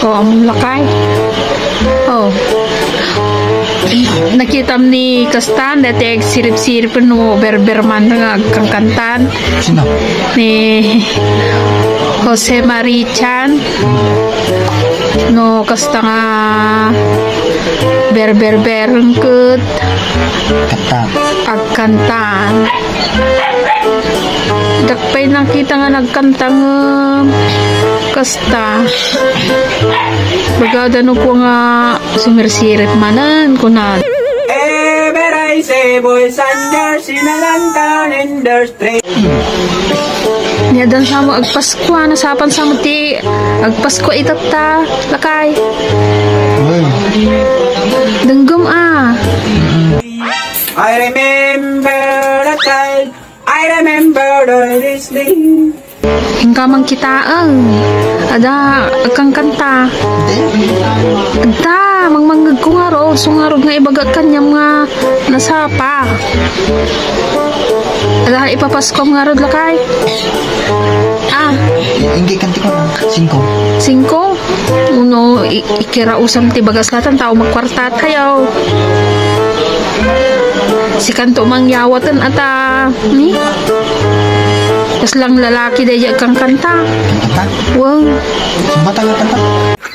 Oh, ang lakay. Oh. Nakita ni Kastan dati sirip-sirip no berberman nga kangkantan. Sino? Ni Jose Marichan. No kasta nga berberberengkeut Kanta. agkantan. Dakpay nakita nga nagkanta nga kasta. Bagada no po nga sumirsirip manan kunan. Beray say boys and girls sinalantan in the street. Niya dan sa mo agpasko nasapan sa mo ti agpasko itata lakay. Denggem I remember the time, I remember this day. Hingkamang kita ada kang kanta. Ada mangmanggag ko nga ro sungarog nga ibagat kanyang nga nasapa. Ada ipapasko nga ro lakay. Hindi kanti ko lang. 5 uno ikira usam ti bagas latan tao magkwartat kayo. Si kanto mangyawatan ata ni pas lang lalaki daya kang kanta. Kanta? Wow. Sumbata nga kanta?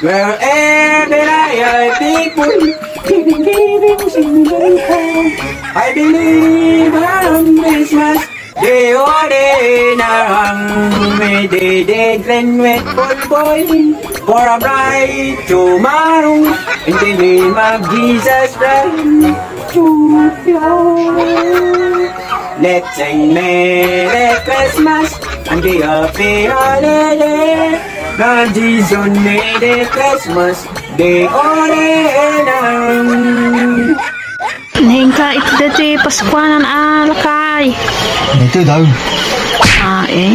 Wherever I people giving singing home. I believe on Christmas they all day they glen with good boy for a bright tomorrow in the name of Jesus Christ. Let's sing Merry Christmas and the Happy Holiday. God is on Merry Christmas, the holiday. Nengka ito dati Paskwanan lakay. Ito daw. Eh.